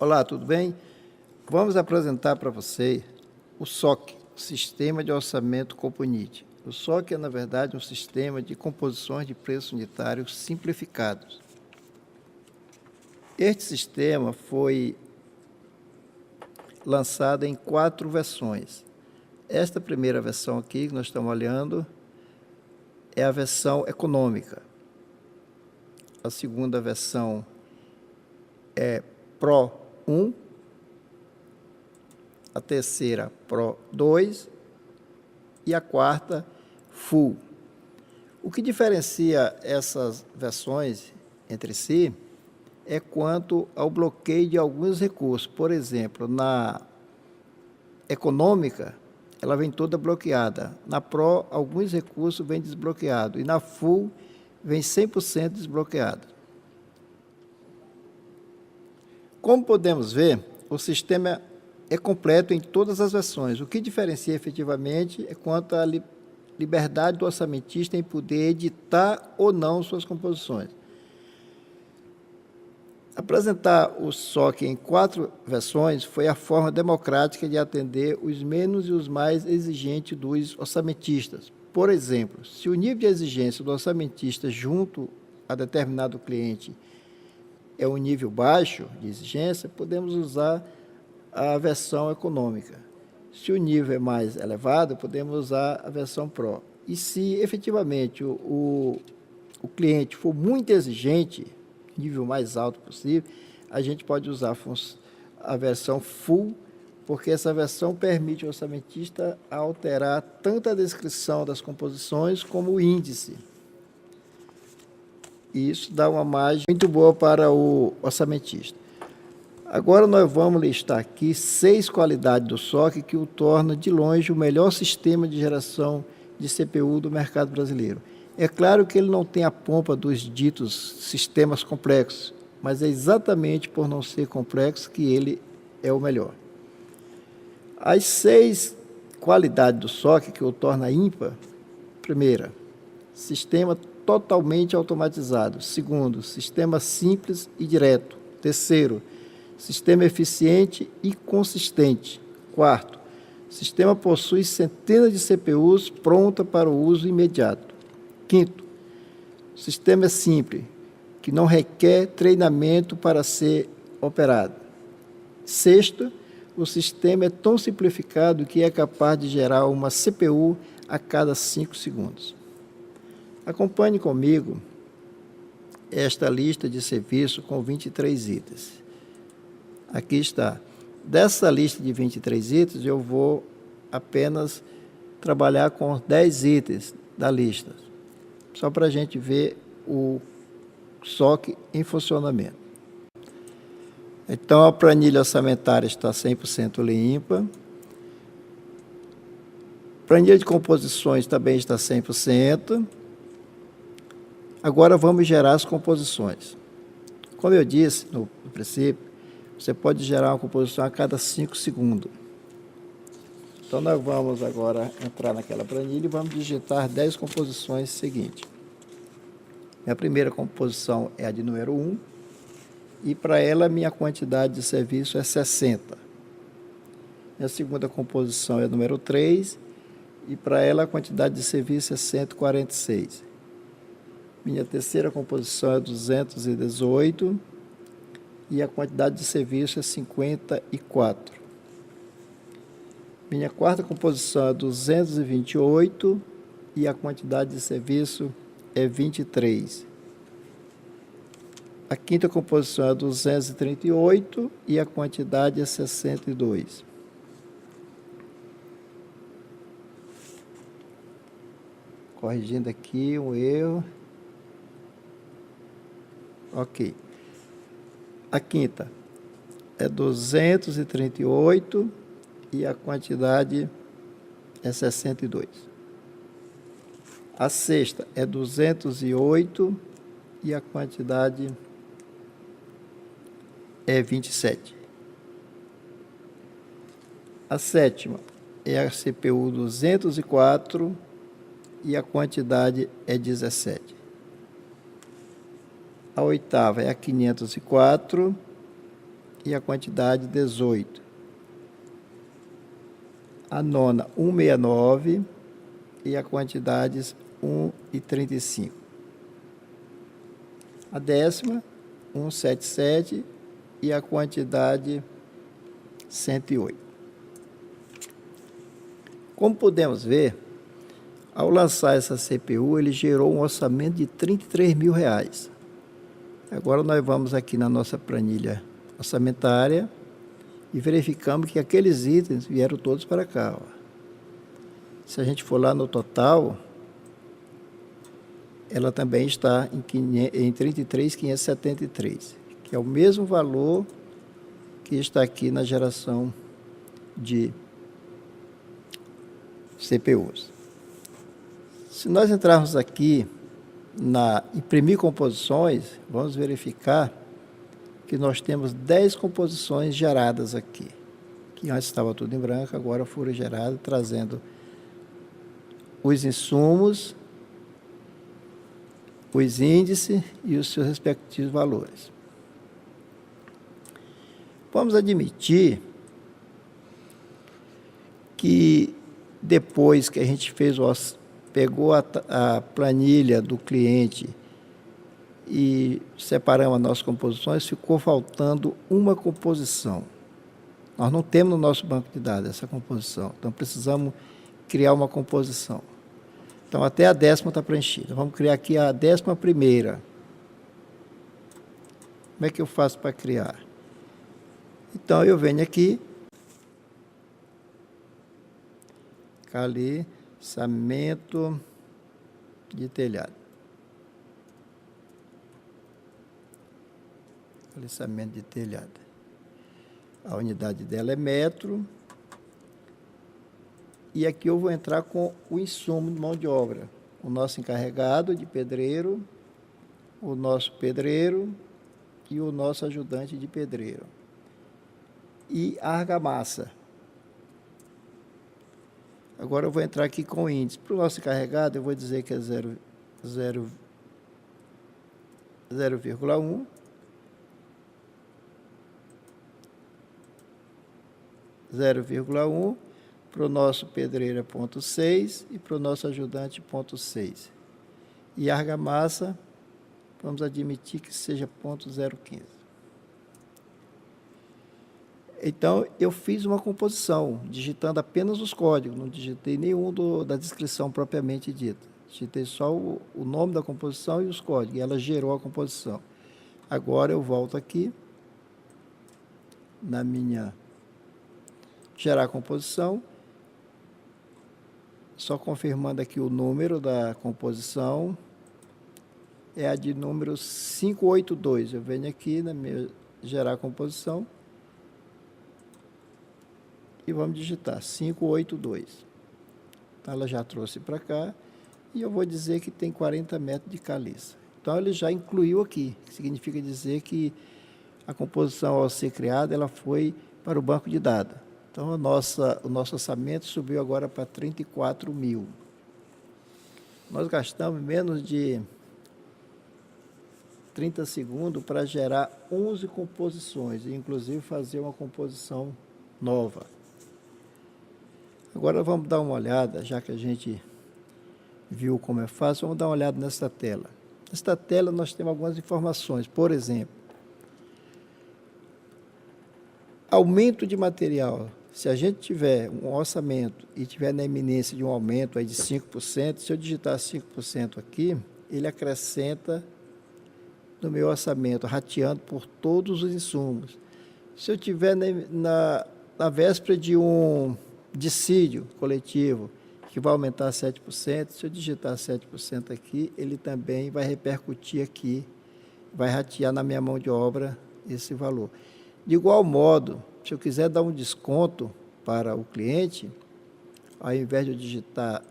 Olá, tudo bem? Vamos apresentar para você o SOC, Sistema de Orçamento Componite. O SOC é, na verdade, um sistema de composições de preços unitários simplificados. Este sistema foi lançado em 4 versões. Esta primeira versão aqui, que nós estamos olhando, é a versão econômica. A segunda versão é Pro 1, a terceira Pro 2 e a quarta Full. O que diferencia essas versões entre si é quanto ao bloqueio de alguns recursos. Por exemplo, na econômica, ela vem toda bloqueada. Na Pro, alguns recursos vêm desbloqueados. E na Full, vem 100% desbloqueado. Como podemos ver, o sistema é completo em todas as versões. O que diferencia efetivamente é quanto à liberdade do orçamentista em poder editar ou não suas composições. Apresentar o SOC em 4 versões foi a forma democrática de atender os menos e os mais exigentes dos orçamentistas. Por exemplo, se o nível de exigência do orçamentista junto a determinado cliente é um nível baixo de exigência, podemos usar a versão econômica. Se o nível é mais elevado, podemos usar a versão Pro. E se efetivamente o cliente for muito exigente, nível mais alto possível, a gente pode usar a versão Full, porque essa versão permite ao orçamentista alterar tanto a descrição das composições como o índice. E isso dá uma margem muito boa para o orçamentista. Agora nós vamos listar aqui 6 qualidades do SOC que o torna, de longe, o melhor sistema de geração de CPU do mercado brasileiro. É claro que ele não tem a pompa dos ditos sistemas complexos, mas é exatamente por não ser complexo que ele é o melhor. As 6 qualidades do SOC que o torna ímpar: primeira, sistema totalmente automatizado. Segundo, sistema simples e direto. Terceiro, sistema eficiente e consistente. Quarto, sistema possui centenas de CPUs pronta para o uso imediato. Quinto, o sistema é simples, que não requer treinamento para ser operado. Sexto, o sistema é tão simplificado que é capaz de gerar uma CPU a cada 5 segundos. Acompanhe comigo esta lista de serviços com 23 itens. Aqui está. Dessa lista de 23 itens, eu vou apenas trabalhar com 10 itens da lista, só para a gente ver o SOC em funcionamento. Então, a planilha orçamentária está 100% limpa. Planilha de composições também está 100%. Agora, vamos gerar as composições. Como eu disse no princípio, você pode gerar uma composição a cada 5 segundos. Então, nós vamos agora entrar naquela planilha e vamos digitar 10 composições seguintes. Minha primeira composição é a de número 1, e para ela minha quantidade de serviço é 60. Minha segunda composição é a número 3, e para ela a quantidade de serviço é 146. Minha terceira composição é 218, e a quantidade de serviço é 54. Minha quarta composição é 228 e a quantidade de serviço é 23. A quinta composição é 238 e a quantidade é 62. Corrigindo aqui um erro. Ok. A quinta é 238 e a quantidade é 62. A sexta é 208 e a quantidade é 27. A sétima é a CPU 204 e a quantidade é 17. A oitava é a 504 e a quantidade 18. A nona, 169 e a quantidade 1,35. A décima, 177 e a quantidade 108. Como podemos ver, ao lançar essa CPU, ele gerou um orçamento de R$ 33.000. Agora nós vamos aqui na nossa planilha orçamentária e verificamos que aqueles itens vieram todos para cá. Ó. Se a gente for lá no total, ela também está em 33.573, que é o mesmo valor que está aqui na geração de CPUs. Se nós entrarmos aqui na imprimir composições, vamos verificar que nós temos 10 composições geradas aqui, que antes estava tudo em branco, agora foram geradas, trazendo os insumos, os índices e os seus respectivos valores. Vamos admitir que depois que a gente pegou a planilha do cliente e separamos as nossas composições, ficou faltando uma composição. Nós não temos no nosso banco de dados essa composição, então precisamos criar uma composição. Então, até a 10ª está preenchida. Vamos criar aqui a 11ª. Como é que eu faço para criar? Então, eu venho aqui, caliçamento de telhado. Caliçamento de telhado. A unidade dela é metro. E aqui eu vou entrar com o insumo de mão de obra. O nosso encarregado de pedreiro, o nosso pedreiro e o nosso ajudante de pedreiro. E a argamassa. Agora eu vou entrar aqui com o índice. Para o nosso encarregado, eu vou dizer que é 0,1. 0,1. Para o nosso pedreiro é 0,6 e para o nosso ajudante 0,6. E a argamassa, vamos admitir que seja 0,015. Então, eu fiz uma composição, digitando apenas os códigos, não digitei nenhum da descrição propriamente dita. Digitei só o nome da composição e os códigos, e ela gerou a composição. Agora eu volto aqui, na minha gerar composição, só confirmando aqui o número da composição, é a de número 582. Eu venho aqui na minha gerar composição e vamos digitar 582. Então, ela já trouxe para cá e eu vou dizer que tem 40 metros de caliça. Então, ele já incluiu aqui, que significa dizer que a composição, ao ser criada, ela foi para o banco de dados. Então, o nosso orçamento subiu agora para 34.000. Nós gastamos menos de 30 segundos para gerar 11 composições, e inclusive fazer uma composição nova. Agora vamos dar uma olhada, já que a gente viu como é fácil, vamos dar uma olhada nesta tela. Nesta tela nós temos algumas informações, por exemplo, aumento de material. Se a gente tiver um orçamento e tiver na iminência de um aumento aí de 5%, se eu digitar 5% aqui, ele acrescenta no meu orçamento, rateando por todos os insumos. Se eu tiver na véspera de um dissídio coletivo, que vai aumentar 7%, se eu digitar 7% aqui, ele também vai repercutir aqui, vai ratear na minha mão de obra esse valor. De igual modo, se eu quiser dar um desconto para o cliente, ao invés de eu digitar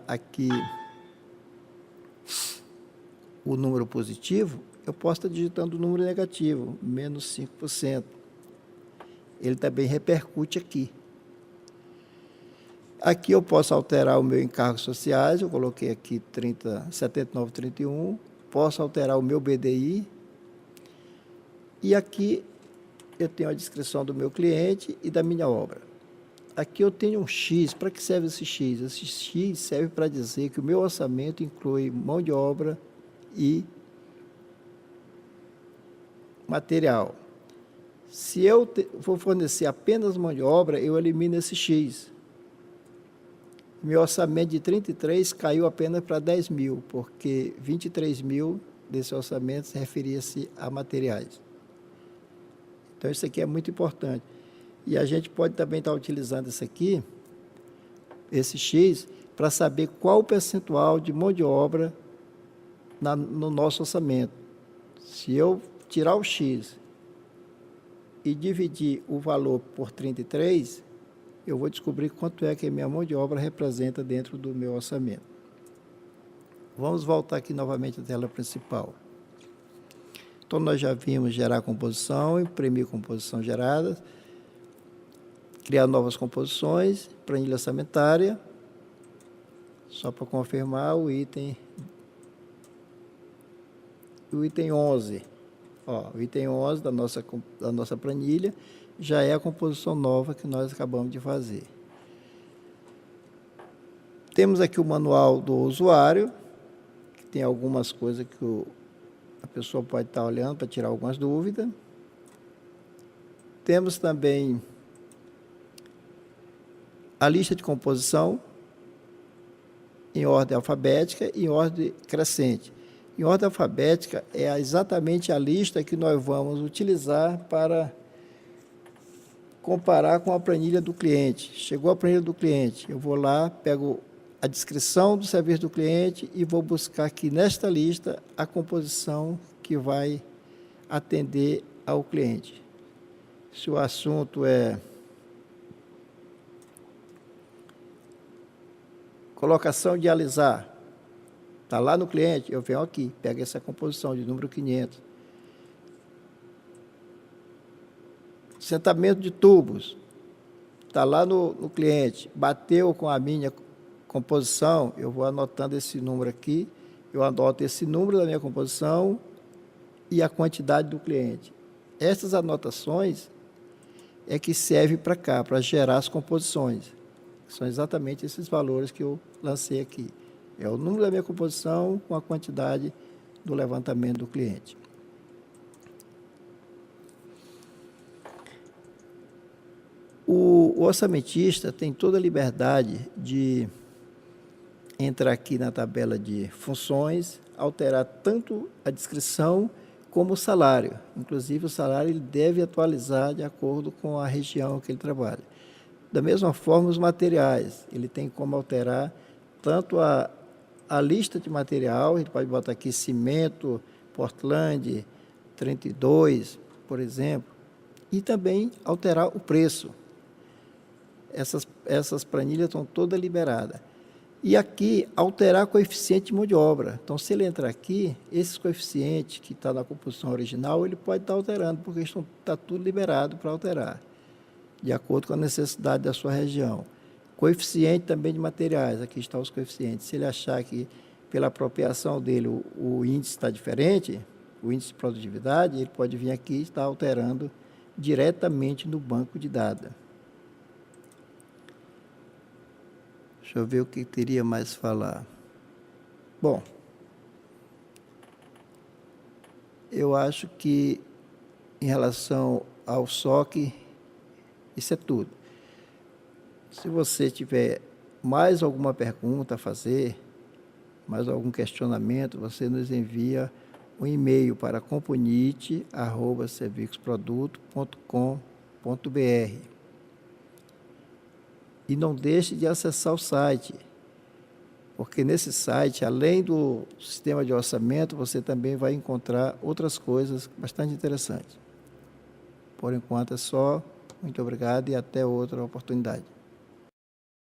aqui o número positivo, eu posso estar digitando o número negativo, menos 5%. Ele também repercute aqui. Aqui eu posso alterar o meu encargos sociais, eu coloquei aqui 79,31, posso alterar o meu BDI, E aqui eu tenho a descrição do meu cliente e da minha obra. Aqui eu tenho um X. Para que serve esse X? Esse X serve para dizer que o meu orçamento inclui mão de obra e material. Se eu for fornecer apenas mão de obra, eu elimino esse X. Meu orçamento de 33 caiu apenas para 10 mil, porque 23 mil desse orçamento se referia-se a materiais. Então, isso aqui é muito importante. E a gente pode também estar utilizando isso aqui, esse X, para saber qual o percentual de mão de obra no nosso orçamento. Se eu tirar o X e dividir o valor por 33, eu vou descobrir quanto é que a minha mão de obra representa dentro do meu orçamento. Vamos voltar aqui novamente à tela principal. Então, nós já vimos gerar composição, imprimir composição gerada, criar novas composições, planilha orçamentária. Só para confirmar o item 11. O item 11 da nossa planilha já é a composição nova que nós acabamos de fazer. Temos aqui o manual do usuário, que tem algumas coisas que a pessoa pode estar olhando para tirar algumas dúvidas. Temos também a lista de composição em ordem alfabética e em ordem crescente. Em ordem alfabética é exatamente a lista que nós vamos utilizar para comparar com a planilha do cliente. Chegou a planilha do cliente, eu vou lá, pego a descrição do serviço do cliente e vou buscar aqui nesta lista a composição que vai atender ao cliente. Se o assunto é colocação de alisar, está lá no cliente, eu venho aqui, pego essa composição de número 500. Sentamento de tubos, está lá no cliente, bateu com a minha composição, eu vou anotando esse número aqui, eu anoto esse número da minha composição e a quantidade do cliente. Essas anotações é que servem para cá, para gerar as composições. São exatamente esses valores que eu lancei aqui. É o número da minha composição com a quantidade do levantamento do cliente. O orçamentista tem toda a liberdade de entrar aqui na tabela de funções, alterar tanto a descrição como o salário. Inclusive, o salário ele deve atualizar de acordo com a região que ele trabalha. Da mesma forma, os materiais. Ele tem como alterar tanto a lista de material, ele pode botar aqui cimento, Portland, 32, por exemplo, e também alterar o preço. Essas planilhas estão todas liberadas. E aqui, alterar coeficiente de mão de obra. Então, se ele entrar aqui, esses coeficientes que estão na composição original, ele pode estar alterando, porque está tudo liberado para alterar, de acordo com a necessidade da sua região. Coeficiente também de materiais, aqui estão os coeficientes. Se ele achar que, pela apropriação dele, o índice está diferente, o índice de produtividade, ele pode vir aqui e estar alterando diretamente no banco de dados. Deixa eu ver o que teria mais falar. Bom, eu acho que, em relação ao SOC, isso é tudo. Se você tiver mais alguma pergunta a fazer, mais algum questionamento, você nos envia um e-mail para compunite@servixproduto.com.br. E não deixe de acessar o site, porque nesse site, além do sistema de orçamento, você também vai encontrar outras coisas bastante interessantes. Por enquanto é só. Muito obrigado e até outra oportunidade.